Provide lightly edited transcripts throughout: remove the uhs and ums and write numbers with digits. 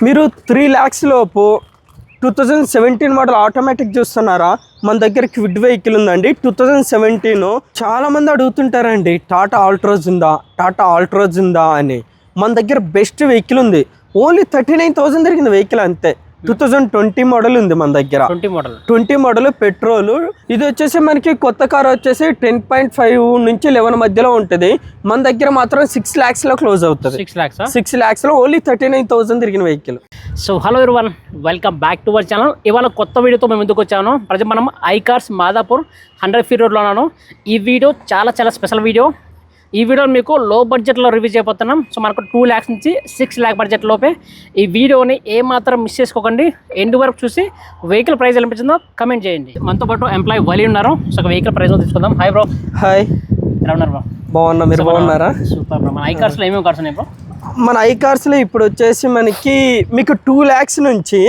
మీరు 3 lakhs లోపు 2017 model automatic చూస్తున్నారా? మన దగ్గర క్విడ్ వెహికల్ ఉందండి 2017. చాలా మంది అడుగుతుంటారండి టాటా ఆల్ట్రోజ్ ఉందా అని. మన దగ్గర బెస్ట్ వెహికల్ ఉంది. ఓన్లీ 39,000 తిరిగింది వెహికల్ అంతే. 2020 మోడల్ ఉంది మన దగ్గర. 20 మోడల్ పెట్రోల్. ఇది వచ్చేసి మనకి కొత్త కార్ వచ్చేసి 10.5 నుంచి 11 మధ్యలో ఉంటుంది. మన దగ్గర మాత్రం 6 lakhs లో క్లోజ్ అవుతుంది. 6 lakhs లో ఓన్లీ 39,000 తిరిగిన vehicle. So hello everyone, welcome back to our channel. ఇవాళ కొత్త వీడియోతో మేము ముందుకు వచ్చాను. ప్రజెంట్ మనం ఐకార్స్ మాదాపూర్ 100 feet రోడ్లో ఉన్నాను. ఈ వీడియో చాలా స్పెషల్ వీడియో. ఈ వీడియో మీకు లో బడ్జెట్లో రివ్యూ చేయబోతున్నాం. సో మనకు 2 lakhs నుంచి 6 lakh బడ్జెట్ లోపే. ఈ వీడియోని ఏమాత్రం మిస్ చేసుకోకండి. ఎండ్ వరకు చూసి వెహికల్ ప్రైస్ ఎలా అనిపించిందో కమెంట్ చేయండి. మనతో పాటు ఎంప్లాయీ వలి ఉన్నారు. సో వెహికల్ ప్రైస్ తీసుకుందాం. Hi bro. హాయ్, ఎలా ఉన్నారు బ్రో? బాగున్నా, మీరు బాగున్నారా? Super bro. మన ఐకార్స్లో ఏమేమి కార్స్ ఉన్నాయి బ్రో? మన ఐకార్స్లో ఇప్పుడు వచ్చేసి మీకు 2 lakhs నుంచి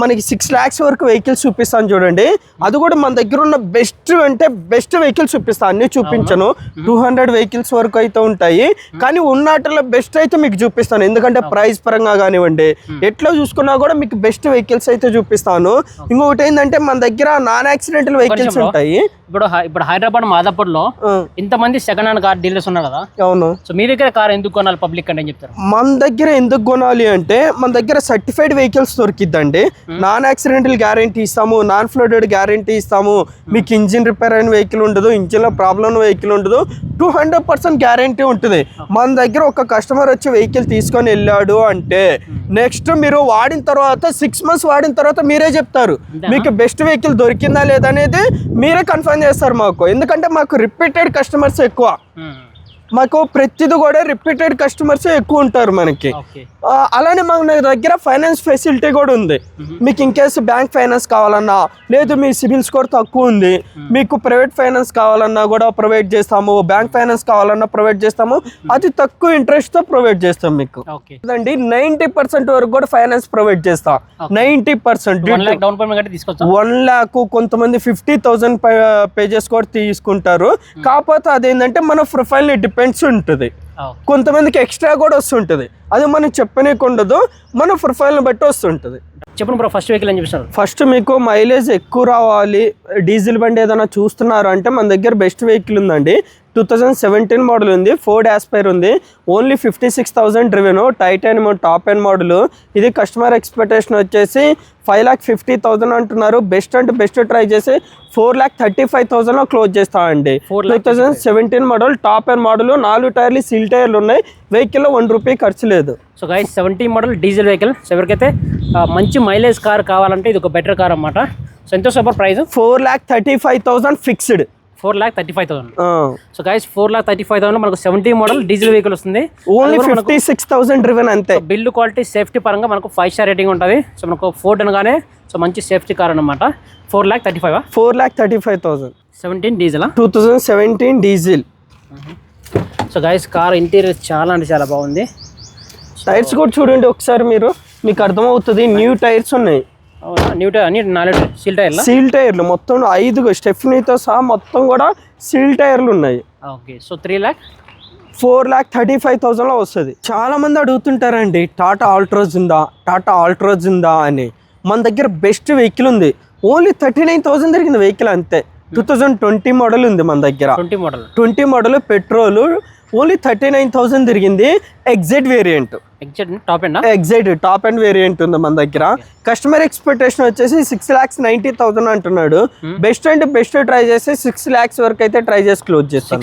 మనకి 6 lakhs వరకు వెహికల్స్ చూపిస్తాను చూడండి. అది కూడా మన దగ్గర ఉన్న బెస్ట్ వెహికల్స్ చూపిస్తాను. అన్ని చూపించను, 200 వెహికల్స్ వరకు అయితే ఉంటాయి. కానీ ఉన్నట్లో బెస్ట్ అయితే మీకు చూపిస్తాను. ఎందుకంటే ప్రైస్ పరంగా కానివ్వండి, ఎట్లా చూసుకున్నా కూడా మీకు బెస్ట్ వెహికల్స్ అయితే చూపిస్తాను. ఇంకొకటి ఏంటంటే మన దగ్గర నాన్ యాక్సిడెంటల్ వెహికల్స్ ఉంటాయి. ఇప్పుడు హైదరాబాద్ మాదాపూర్లో ఇంతమంది సెకండ్ హ్యాండ్ కార్ డీలర్స్ ఉన్నారు కదా. అవును. సో మీ దగ్గర కార్ ఎందుకు కొనాలి పబ్లిక్ అంటే చెప్తారు? మన దగ్గర ఎందుకు కొనాలి అంటే మన దగ్గర సర్టిఫైడ్ వెహికల్స్ దొరికిద్దండి. నాన్ యాక్సిడెంటల్ గ్యారంటీ ఇస్తాము, నాన్ ఫ్లడెడ్ గ్యారంటీ ఇస్తాము. మీకు ఇంజిన్ రిపేర్ అయిన వెహికల్ ఉండదు, ఇంజిన్ లో ప్రాబ్లం ఉన్న వెహికల్ ఉండదు. 200% గ్యారంటీ ఉంటుంది. మన దగ్గర ఒక కస్టమర్ వచ్చి వెహికల్ తీసుకొని వెళ్ళాడు అంటే నెక్స్ట్ మీరు వాడిన తర్వాత 6 months వాడిన తర్వాత మీరే చెప్తారు మీకు బెస్ట్ వెహికల్ దొరికిందా లేదా అనేది మీరే కన్ఫర్మ్ చేస్తారు మాకు. ఎందుకంటే మాకు రిపీటెడ్ కస్టమర్స్ ఎక్కువ. మాకు ప్రతిది కూడా రిపీటెడ్ కస్టమర్స్ ఎక్కువ ఉంటారు మనకి. అలానే మన దగ్గర ఫైనాన్స్ ఫెసిలిటీ కూడా ఉంది. మీకు ఇన్ కేసు బ్యాంక్ ఫైనాన్స్ కావాలన్నా, లేదు మీ సిబిల్ స్కోర్ తక్కువ ఉంది, మీకు ప్రైవేట్ ఫైనాన్స్ కావాలన్నా కూడా ప్రొవైడ్ చేస్తాము. బ్యాంక్ ఫైనాన్స్ కావాలన్నా ప్రొవైడ్ చేస్తాము. అతి తక్కువ ఇంట్రెస్ట్ తో ప్రొవైడ్ చేస్తాం మీకు. 90% వరకు కూడా ఫైనాన్స్ ప్రొవైడ్ చేస్తాం. 90% 1 lakh, కొంతమంది 50,000 పే చేసి కూడా తీసుకుంటారు. కాకపోతే అదేంటంటే మన ప్రొఫైల్ ని డిపెండ్స్ ఉంటుంది. కొంతమందికి ఎక్స్ట్రా కూడా వస్తుంటుంది. అది మనం చెప్పనీకుండదు, మన ప్రొఫైల్ని బట్టి వస్తుంటుంది. చెప్పండి బ్రో, ఫస్ట్ వెహికల్ ఏం చూపిస్తారు? ఫస్ట్ మీకు మైలేజ్ ఎక్కువ రావాలి, డీజిల్ బండి ఏదైనా చూస్తున్నారు అంటే మన దగ్గర బెస్ట్ వెహికల్ ఉందండి. 2017 మోడల్ ఉంది, ఫోర్డ్ ఆస్పైర్ ఉంది. Only 56,000 driven, titanium top end model. ఇది కస్టమర్ ఎక్స్పెక్టేషన్ వచ్చేసి 5,50,000 అంటున్నారు. బెస్ట్ అంటే బెస్ట్ ట్రై చేసి 4,35,000 క్లోజ్ చేస్తామండి. 2017 మోడల్ టాప్ ఎండ్ మోడల్, 4 టైర్లు సీల్ టైర్లు ఉన్నాయి. వెహికల్లో 1 రూపీ ఖర్చు లేదు. So guys 17 model diesel vehicle. So ఎవరికైతే మంచి మైలేజ్ కార్ కావాలంటే ఇది ఒక బెటర్ కార్ అన్నమాట. సో ఎంత super price? 4,35,000 fixed. 4,35,000. So guys 4,35,000 మనకు 17 మోడల్ డీజిల్ వెహికల్ వస్తుంది. ఓన్లీ 56,000 డ్రివెన్ అంతే. బిల్డ్ క్వాలిటీ సేఫ్టీ పరంగా మనకు 5 star రేటింగ్ ఉంటుంది. సో మనకు ఫోర్డ్ అనగానే సో మంచి సేఫ్టీ కార్ అనమాట. 4,35,000. 4,35,000. 17 diesel. 2017 diesel. So guys car interior చాలా అంటే చాలా బాగుంది. టైర్స్ కూడా చూడండి ఒకసారి, మీకు అర్థమవుతుంది. న్యూ టైర్స్ ఉన్నాయి. న్యూ టైర్ అన్ని 4 సీల్ టైర్లు మొత్తం 5 స్టెఫ్నీతో సహా మొత్తం కూడా సీల్ టైర్లు ఉన్నాయి. ఓకే. సో 3 lakh 4,35,000 వస్తుంది. చాలా మంది అడుగుతుంటారండి టాటా ఆల్ట్రోజ్ ఉందా అని. మన దగ్గర బెస్ట్ వెహికల్ ఉంది. ఓన్లీ 39,000 తిరిగింది వెహికల్ అంతే. 2020 మోడల్ ఉంది మన దగ్గర. 20 మోడల్ పెట్రోల్. ఓన్లీ 39,000 తిరిగింది. Excite variant, top end variant ఉంది మన దగ్గర. కస్టమర్ ఎక్స్పెక్టేషన్ వచ్చేసి 6,90,000 అంటున్నాడు. బెస్ట్ అంటే బెస్ట్ ట్రై చేసి 6 lakhs వరకు అయితే ట్రై చేసి క్లోజ్ చేస్తాం.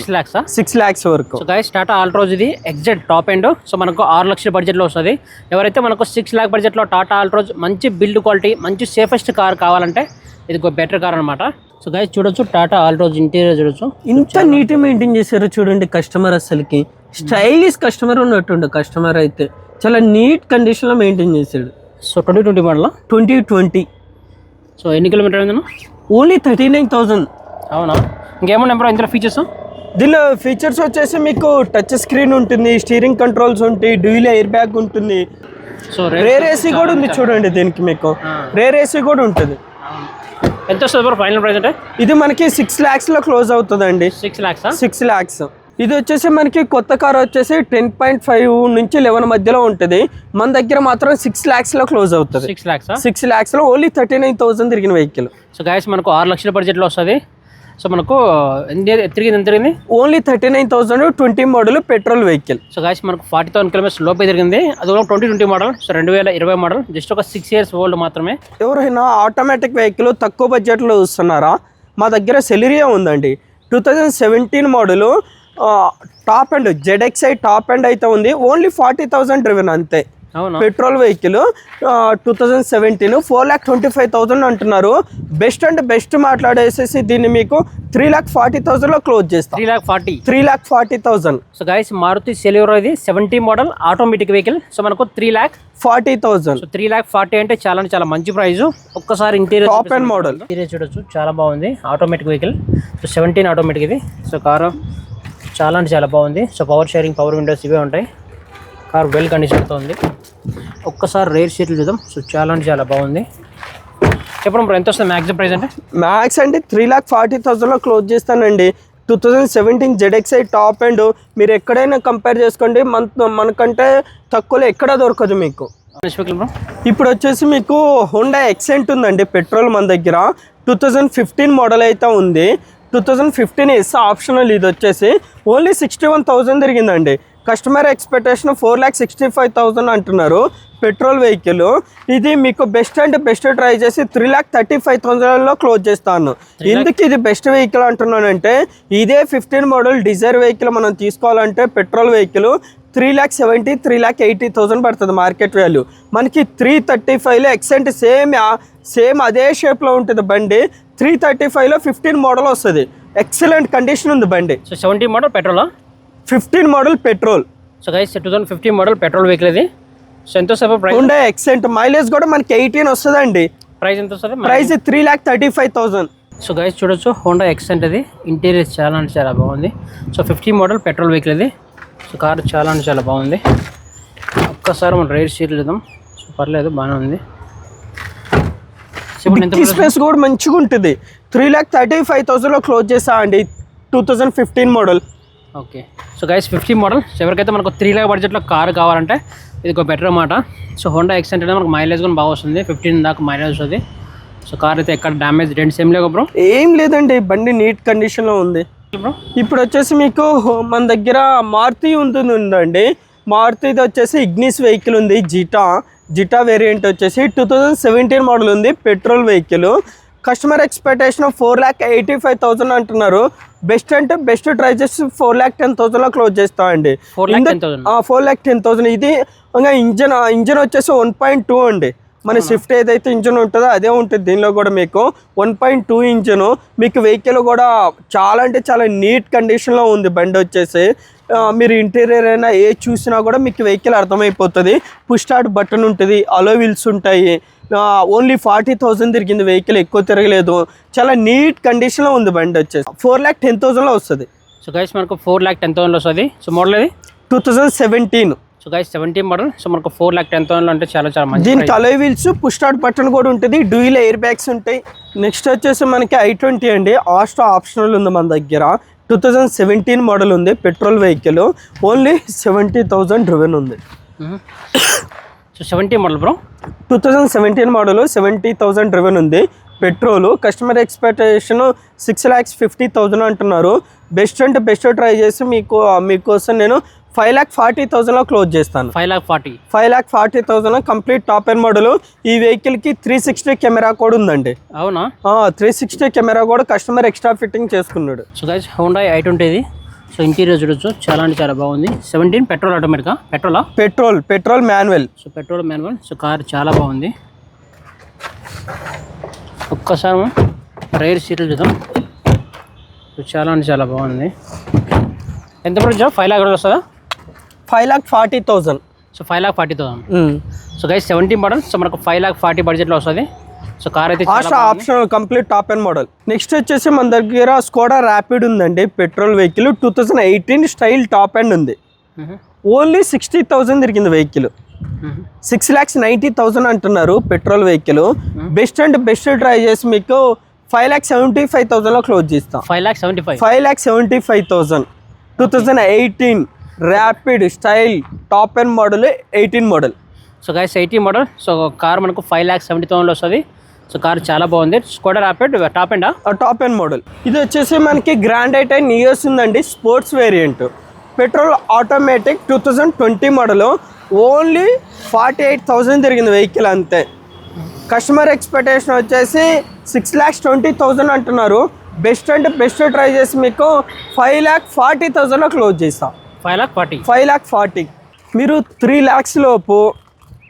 6 lakhs వరకు. సో గైస్ టాటా ఆల్ట్రోజ్ ఇది ఎగ్జైట్ టాప్ ఎండ్. సో మనకు 6 లక్షల బడ్జెట్లో వస్తుంది. ఎవరైతే మనకు 6 lakh బడ్జెట్లో టాటా ఆల్ట్రోజ్ మంచి బిల్డ్ క్వాలిటీ, మంచి సేఫెస్ట్ కార్ కావాలంటే ఇది ఒక బెటర్ కార్ అనమాట. సో గైస్ చూడొచ్చు టాటా ఆల్ట్రోజ్ ఇంటీరియర్ చూడొచ్చు. ఇంత నీట్ మెయింటైన్ చేశారు చూడండి. కస్టమర్ అసలుకి స్టైలిష్ కస్టమర్ ఉన్నట్టుండు. కస్టమర్ అయితే చాలా నీట్ కండిషన్ లో మెయింటైన్ చేశాడు. So 2020 model. 2020. సో ఎన్ని కిలోమీటర్ అయిందన్నా? ఓన్లీ 39,000. అవునా? ఇంకేమన్నా నెంబర్ ఇందులో ఫీచర్స్? దీనిలో ఫీచర్స్ వచ్చేసి మీకు టచ్ స్క్రీన్ ఉంటుంది, స్టీరింగ్ కంట్రోల్స్ ఉంటాయి, డ్యూయల్ ఎయిర్ బ్యాగ్ ఉంటుంది. సో రేర్ ఏసీ కూడా ఉంది చూడండి. దీనికి మీకు రేర్ ఏసీ కూడా ఉంటుంది. ఎంత వస్తుంది ఫైనల్ ప్రైస్ అంటే? ఇది మనకి 6 lakhs లో క్లోజ్ అవుతుందండి. 6 lakhs. 6 lakhs. ఇది వచ్చేసి మనకి కొత్త కార్ వచ్చేసి 10.5 నుంచి 11 మధ్యలో ఉంటుంది. మన దగ్గర మాత్రం 6 lakhs లో క్లోజ్ అవుతుంది. 6 lakhs 6 lakhs లో ఓన్లీ 39,000 తిరిగిన వెహికల్. సో గైస్ మనకు 6 లక్షల బడ్జెట్లో వస్తుంది. సో మనకు తిరిగింది only 39,000 20 model petrol vehicle. So guys మనకు 40,000 kilometers లోపే తిరిగింది. అది కూడా 2020 మోడల్. సో 2020 మోడల్, జస్ట్ ఒక 6 years ఓల్డ్ మాత్రమే. ఎవరైనా ఆటోమేటిక్ వెహికల్ తక్కువ బడ్జెట్లో చూస్తున్నారా, మా దగ్గర సెలిరియా ఉందండి. 2017 model top and ZXi top and అయితే ఉంది. ఓన్లీ 40,000 డ్రివెన్ అంతే. అవునా, పెట్రోల్ వెహికల్ 2017 4,25,000 అంటున్నారు. బెస్ట్ అండ్ బెస్ట్ మాట్లాడేసేసి దీన్ని మీకు 3,40,000 లో క్లోజ్ చేస్తాం. 3,40,000. సో గైస్ మారుతి సెలియరో ఇది 70 మోడల్ ఆటోమేటిక్ వెహికల్. సో మనకు 3,40,000. సో 3,40,000 అంటే చాలా అంటే చాలా మంచి ప్రైస్. ఒక్కసారి interior top and model interior చూడొచ్చు, చాలా బాగుంది. Automatic vehicle. సో 17 ఆటోమేటిక్ ఇది. సో కారు చాలా అంటే చాలా బాగుంది. So power sharing, power Windows ఇవే ఉంటాయి. కార్ వెల్ కండిషన్తో ఉంది. ఒక్కసారి రేర్ షీట్లు చూద్దాం. సో చాలా అంటే చాలా బాగుంది. చెప్పడం బ్రో, ఎంత వస్తుంది మ్యాక్సిమం ప్రైస్ అంటే? మ్యాక్స్ అంటే 3,40,000 లో క్లోజ్ చేస్తానండి. 2017 ZXi టాప్ అండ్ మీరు ఎక్కడైనా కంపేర్ చేసుకోండి, మనకంటే తక్కువలో ఎక్కడ దొరకదు మీకు. ఇప్పుడు వచ్చేసి మీకు హోండా ఎక్సెంట్ ఉందండి పెట్రోల్ మన దగ్గర. 2015 మోడల్ అయితే ఉంది. 2015 ఎస్ ఆప్షనల్. ఇది వచ్చేసి ఓన్లీ 61,000 తిరిగిందండి. కస్టమర్ ఎక్స్పెక్టేషన్ 4,65,000 అంటున్నారు పెట్రోల్ వెహికల్. ఇది మీకు బెస్ట్ అండ్ బెస్ట్ ట్రై చేసి 3,35,000 లో క్లోజ్ చేస్తాను. ఎందుకు ఇది బెస్ట్ వెహికల్ అంటున్నానంటే, ఇదే 15 మోడల్ డిజైర్ వెహికల్ మనం తీసుకోవాలంటే పెట్రోల్ వెహికల్ 3,70,000 3,80,000 పడుతుంది మార్కెట్ వాల్యూ. మనకి 335లో ఎక్సెంట్ సేమ్ అదే షేప్లో ఉంటుంది బండి. 335లో 15 మోడల్ వస్తుంది. ఎక్సలెంట్ కండిషన్ ఉంది బండి. సో 70 మోడల్ పెట్రోలా? 15 model petrol. So guys 2015 model petrol vehicle ఇది. సో ఎంత వస్తుంది ప్రైస్? హోండా ఎక్సెంట్ మైలేజ్ కూడా మనకి 18 వస్తుందండి. ప్రైస్ ఎంత వస్తుంది? ప్రైస్ 3,35,000. సో గైస్ చూడొచ్చు, హోండా ఎక్సెంట్ ఇది. ఇంటీరియర్ చాలా అంటే చాలా బాగుంది. సో 15 మోడల్ పెట్రోల్ వెహికల్ ఇది. సో కార్ చాలా అంటే చాలా బాగుంది. ఒక్కసారి మనం రైడ్ షీట్లు చూద్దాం. సో పర్లేదు, బాగానే ఉంది. స్పేస్ కూడా మంచిగా ఉంటుంది. 3,35,000 లో క్లోజ్ చేసా అండి 2015 model. Okay. So guys 15 model ఎవరికైతే మనకు 3 lakh బడ్జెట్లో కార్ కావాలంటే ఇది ఒక బెటర్ అన్నమాట. సో హోండా ఎక్సెంట్ అంటే మనకు మైలేజ్ కూడా బాగా వస్తుంది. 15 దాకా మైలేజ్ వస్తుంది. సో కార్ అయితే ఎక్కడ డ్యామేజ్ డెంట్స్ ఏం లేవు బ్రో? ఏం లేదండి, బండి నీట్ కండిషన్లో ఉంది బ్రో. ఇప్పుడు వచ్చేసి మీకు మన దగ్గర మారుతి ఉందండి. మారుతిది వచ్చేసి ఇగ్నిస్ వెహికల్ ఉంది. జిటా వేరియంట్ వచ్చేసి 2017 మోడల్ ఉంది పెట్రోల్ వెహికల్. కస్టమర్ ఎక్స్పెక్టేషన్ 4,85,000 అంటున్నారు. బెస్ట్ అంటే బెస్ట్ ట్రై చేసి 4,10,000 లో క్లోజ్ చేస్తాం అండి. 4,10,000. ఇది ఇంకా ఇంజన్ వచ్చేసి 1.2 అండి. మన స్విఫ్ట్ ఏదైతే ఇంజన్ ఉంటుందో అదే ఉంటుంది దీనిలో కూడా. మీకు 1.2 ఇంజన్. మీకు వెహికల్ కూడా చాలా అంటే చాలా నీట్ కండిషన్లో ఉంది బండి వచ్చేసి. మీరు ఇంటీరియర్ అయినా ఏ చూసినా కూడా మీకు వెహికల్ అర్థమైపోతుంది. పుష్ స్టార్ట్ బటన్ ఉంటుంది, అలో వీల్స్ ఉంటాయి. ఓన్లీ 40,000 తిరిగింది వెహికల్, ఎక్కువ తిరగలేదు. చాలా నీట్ కండిషన్లో ఉంది బండి వచ్చేసి. 4,10,000 లో వస్తుంది. సో గైస్ మనకు 4,10,000 లో వస్తుంది. సో మోడల్ ఇది 2017. So guys 17 model. సో మనకు 4,10,000 అంటే చాలా చాలా మంచి. దీనికి అలో వీల్స్, పుష్ స్టార్ట్ బటన్ కూడా ఉంటుంది, డ్యూయల్ ఎయిర్ బ్యాగ్స్ ఉంటాయి. నెక్స్ట్ వచ్చేసి మనకి i20 అండి. ఆప్షనల్ ఉంది మన దగ్గర. 2017 మోడల్ ఉంది పెట్రోల్ వెహికల్. ఓన్లీ 70,000 డ్రివెన్ ఉంది. So 70 model bro. 2017 model 70,000 driven ఉంది పెట్రోల్. కస్టమర్ ఎక్స్పెక్టేషన్ 6,50,000 అంటున్నారు. బెస్ట్ అంటే బెస్ట్ ట్రై చేసి మీకోసం నేను 5,40,000 లో క్లోజ్ చేస్తాను. 5,40,000 కంప్లీట్ టాప్ అండ్ మోడల్. ఈ వెహికల్ కి 360 కెమెరా కూడా ఉందండి. అవునా? 360 కెమెరా కూడా కస్టమర్ ఎక్స్ట్రా ఫిట్టింగ్ చేసుకున్నాడు. సో గైస్ హోండా i20 ఇది. సో ఇంటీరియర్ చూడొచ్చు, చాలా అంటే చాలా బాగుంది. 17 పెట్రోల్ ఆటోమేటికా? Petrol manual. So petrol manual. So car చాలా బాగుంది. ఒక్కసారి రైర్ సీట్లు చూద్దాం. సో చాలా అంటే చాలా బాగుంది. ఎంత ప్రైస్? 5 lakh వస్తుందా? 5,40,000. So 5,40,000. So guys 17 model. So మనకు 5,40,000 బడ్జెట్లో వస్తుంది. సో కార్ అయితే optional complete top and model. Next వచ్చేసి మన దగ్గర స్కోడా ర్యాపిడ్ ఉందండి petrol vehicle. 2018 style top and ఉంది. ఓన్లీ 60,000 తిరిగింది వెహికల్. 6,90,000 అంటున్నారు petrol vehicle. Best and best try చేసి మీకు 5,75,000 లో క్లోజ్ చేస్తాం. 5,75,000. 5,75,000. 2018 rapid style top end model 18 model. So guys 18 model. So car మనకు 5,70,000 వస్తుంది. సో కార్ చాలా బాగుంది. స్కోడా ర్యాపిడ్ టాప్ ఎండా? Top end model. ఇది వచ్చేసి మనకి గ్రాండ్ ఐ10 నియర్స్ ఉందండి, sports variant, petrol automatic, 2020 model. Only 48,000 తిరిగింది వెహికల్ అంతే. కస్టమర్ ఎక్స్పెక్టేషన్ వచ్చేసి 6,20,000 అంటున్నారు. బెస్ట్ అంటే బెస్ట్ ట్రై చేసి మీకు 5,40,000లో క్లోజ్ చేస్తాం. 5,40,000. మీరు 3 lakhs లోపు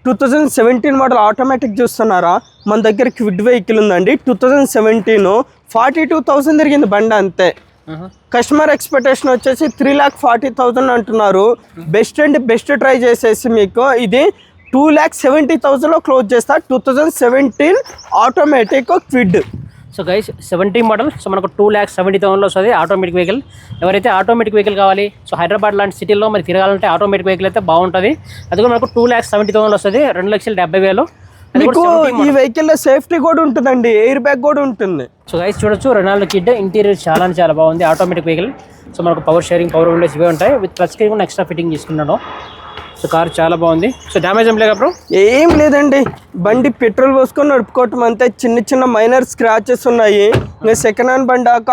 2017 మోడల్ ఆటోమేటిక్ చూస్తున్నారా? మన దగ్గర క్విడ్ వెహికల్ ఉందండి, 2017 42,000 తిరిగింది బండి అంతే. కస్టమర్ ఎక్స్పెక్టేషన్ వచ్చేసి 3,40,000 అంటున్నారు. బెస్ట్ అండ్ బెస్ట్ ట్రై చేసేసి మీకు ఇది 2,70,000లో క్లోజ్ చేస్తా. 2017 automatic Kwid. So guys 17 model. So మనకు 2,70,000లో వస్తుంది ఆటోమేటిక్ వెహికల్. ఎవరైతే ఆటోమేటిక్ వెహికల్ కావాలి, సో హైదరాబాద్ లాంటి సిటీలో మరి తిరగాలంటే ఆటోమేటిక్ వెహికల్ అయితే బాగుంటుంది. అది కూడా మనకు 2,70,000లో వస్తుంది, 2,70,000. మీకు ఈ వెహికల్లో సేఫ్టీ కూడా ఉంటుందండి, ఎయిర్ బ్యాగ్ కూడా ఉంటుంది. సో గైస్ చూడొచ్చు, రెనాల్డో కిడ్. ఇంటీరియర్ చాలా బాగుంది, ఆటోమేటిక్ వెహికల్. సో మనకు పవర్ షేరింగ్, పవర్ విండోస్ ఇవే ఉంటాయి. విత్ టచ్ స్క్రీన్ కూడా ఎక్స్ట్రా ఫిట్టింగ్ తీసుకున్నాను. సో కార్ చాలా బాగుంది. సో డ్యామేజ్ ఏం లేదా బ్రో? ఏం లేదండి, బండి పెట్రోల్ పోసుకొని నడుపుకోవటం అంతే. చిన్న మైనర్ స్క్రాచెస్ ఉన్నాయి. ఇంకా సెకండ్ హ్యాండ్ బండాక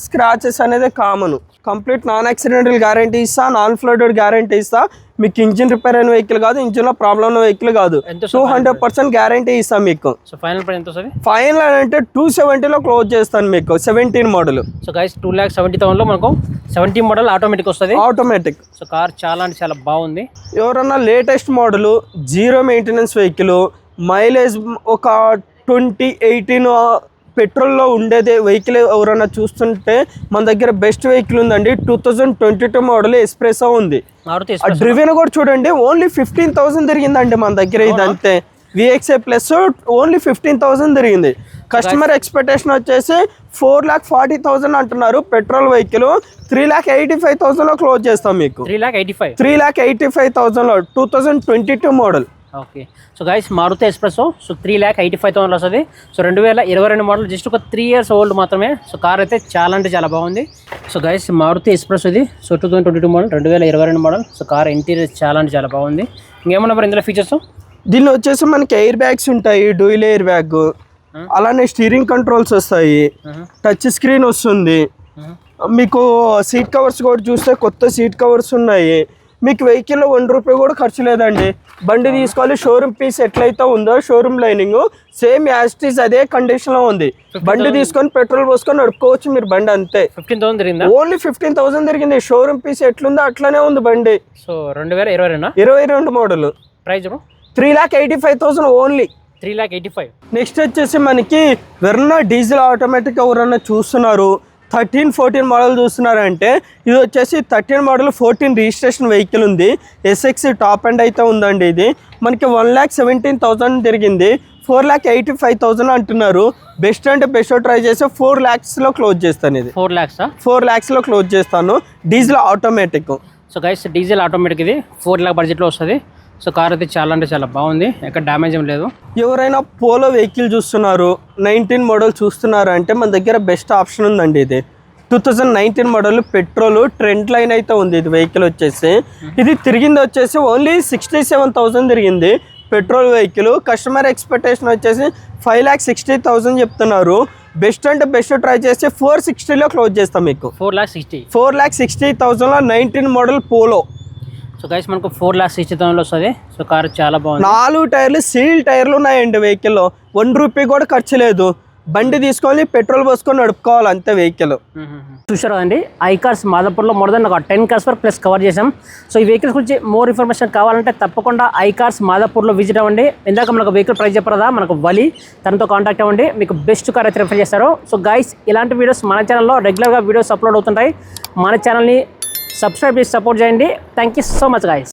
స్క్రాచెస్ అనేది common. Complete non accidental guarantee ఇస్తా, నాన్ ఫ్లడెడ్ గ్యారంటీ ఇస్తా. మీకు ఇంజిన్ రిపేర్ అయిన వెహికల్ కాదు, ఇంజిన్లో ప్రాబ్లం ఉన్న వెహికల్ కాదు. 200% గ్యారంటీ ఇస్తాం మీకు. సో ఫైనల్ ప్రైస్ ఎంత వస్తుంది? ఫైనల్ అంటే 270లో క్లోజ్ చేస్తాను మీకు. 17 మోడల్. సో గైస్ 2,70,000లో మనకు 17 మోడల్ ఆటోమేటిక్ వస్తుంది. ఆటోమేటిక్. సో కార్ చాలా బాగుంది. ఎవరన్నా latest model, zero maintenance vehicle, mileage ఒక 2018 పెట్రోల్లో ఉండేదే వెహికల్ ఎవరైనా చూస్తుంటే మన దగ్గర బెస్ట్ వెహికల్ ఉందండి. 2022 మోడల్ ఎస్ప్రెసో ఉంది. డ్రివెన్ కూడా చూడండి, ఓన్లీ 15,000 తిరిగిందండి మన దగ్గర. ఇదంతే VXI ప్లస్ ఓన్లీ 15,000 తిరిగింది. కస్టమర్ ఎక్స్పెక్టేషన్ వచ్చేసి 4,40,000 అంటున్నారు. పెట్రోల్ వెహికల్ 3,85,000లో క్లోజ్ చేస్తాం మీకు. 3,85,000లో 2022 model. Okay. So guys Maruti Espresso. So 3,85,000 వస్తుంది. సో 2022 మోడల్, జస్ట్ ఒక 3 years ఓల్డ్ మాత్రమే. సో కార్ అయితే చాలా బాగుంది. సో గైస్ మారుతి ఎస్ప్రెసో ఇది. So 2022 model, 2022 model. So car interior చాలా బాగుంది. ఇంకేమన్నా మరి ఇందులో ఫీచర్స్? దీనిలో వచ్చేసి మనకి ఎయిర్ బ్యాగ్స్ ఉంటాయి, డ్యూయల్ ఎయిర్ బ్యాగ్, అలానే స్టీరింగ్ కంట్రోల్స్ వస్తాయి, టచ్ స్క్రీన్ వస్తుంది. మీకు సీట్ కవర్స్ కూడా చూస్తే కొత్త సీట్ కవర్స్ ఉన్నాయి. మీకు వెహికల్లో 1 రూపాయి కూడా ఖర్చు లేదండి. బండి తీసుకోవాలి, షోరూమ్ పీస్ ఎట్లయితే ఉందో షోరూమ్ లైనింగ్ సేమ్ యాస్టీస్ అదే కండిషన్లో ఉంది. బండి తీసుకొని పెట్రోల్ పోసుకొని నడుపుకోవచ్చు మీరు బండి అంతే. 15,000 తిరిగిందా? ఓన్లీ 15,000 తిరిగింది. షోరూమ్ పీస్ ఎట్లుందో అట్లనే ఉంది బండి. So 2022 22 model. Price 3,85,000 only. 3,85,000. Next వచ్చేసి మనకి వెర్నా డీజిల్ ఆటోమేటిక్ ఎవరన్నా చూస్తున్నారు, 13-14 మోడల్ చూస్తున్నారంటే ఇది వచ్చేసి 13 మోడల్ 14 రిజిస్ట్రేషన్ వెహికల్ ఉంది. SX టాప్ ఎండ్ అయితే ఉందండి. ఇది మనకి 1,17,000 తిరిగింది. 4,85,000 అంటున్నారు. బెస్ట్ అంటే బెస్ట్ ట్రై చేసి 4 lakhsలో క్లోజ్ చేస్తాను. ఇది 4 lakhsలో క్లోజ్ చేస్తాను. Diesel automatic. So guys diesel automatic ఇది 4 lakh బడ్జెట్లో వస్తుంది. సో కార్ అయితే చాలా బాగుంది, ఎక్కడ డ్యామేజ్ ఏం లేదు. ఎవరైనా పోలో వెహికల్ చూస్తున్నారు, 19 మోడల్ చూస్తున్నారు అంటే మన దగ్గర బెస్ట్ ఆప్షన్ ఉందండి. ఇది 2019 మోడల్ పెట్రోల్ ట్రెండ్ లైన్ అయితే ఉంది. ఇది వెహికల్ వచ్చేసి ఇది తిరిగింది వచ్చేసి ఓన్లీ 67,000 తిరిగింది. Petrol vehicle. కస్టమర్ ఎక్స్పెక్టేషన్ వచ్చేసి 5,60,000 చెప్తున్నారు. బెస్ట్ అంటే బెస్ట్ ట్రై చేసి 460లో క్లోజ్ చేస్తాం మీకు. 4,60,000లో 19 మోడల్ పోలో. సో గైస్ మనకు 4,60,000 వస్తుంది. సో కార్ చాలా బాగుంది. 4 టైర్లు సీల్ టైర్లు ఉన్నాయండి వెహికల్లో. 1 రూపాయి కూడా ఖర్చు లేదు. బండి తీసుకొని పెట్రోల్ పోసుకొని నడుపుకోవాలి అంతే వెహికల్. చూసారు కదండి, ఐకార్స్ మాదాపూర్లో మోర్ దెన్ ఒక 10 cars వరకు ప్లస్ కవర్ చేసాం. సో ఈ వెహికల్స్ గురించి మోర్ ఇన్ఫర్మేషన్ కావాలంటే తప్పకుండా ఐకార్స్ మాదాపూర్లో విజిట్ అవ్వండి. ఇందాక మనకు వెహికల్ ప్రైస్ చెప్పరా, మనకు వలి తనతో కాంటాక్ట్ అవ్వండి, మీకు బెస్ట్ కార్ అయితే రిఫర్ చేస్తారు. సో గైస్ ఇలాంటి వీడియోస్ మన ఛానల్లో రెగ్యులర్గా వీడియోస్ అప్లోడ్ అవుతుంటాయి. మన ఛానల్ని సబ్స్క్రైబ్ చేసి సపోర్ట్ చేయండి. Thank you so much guys.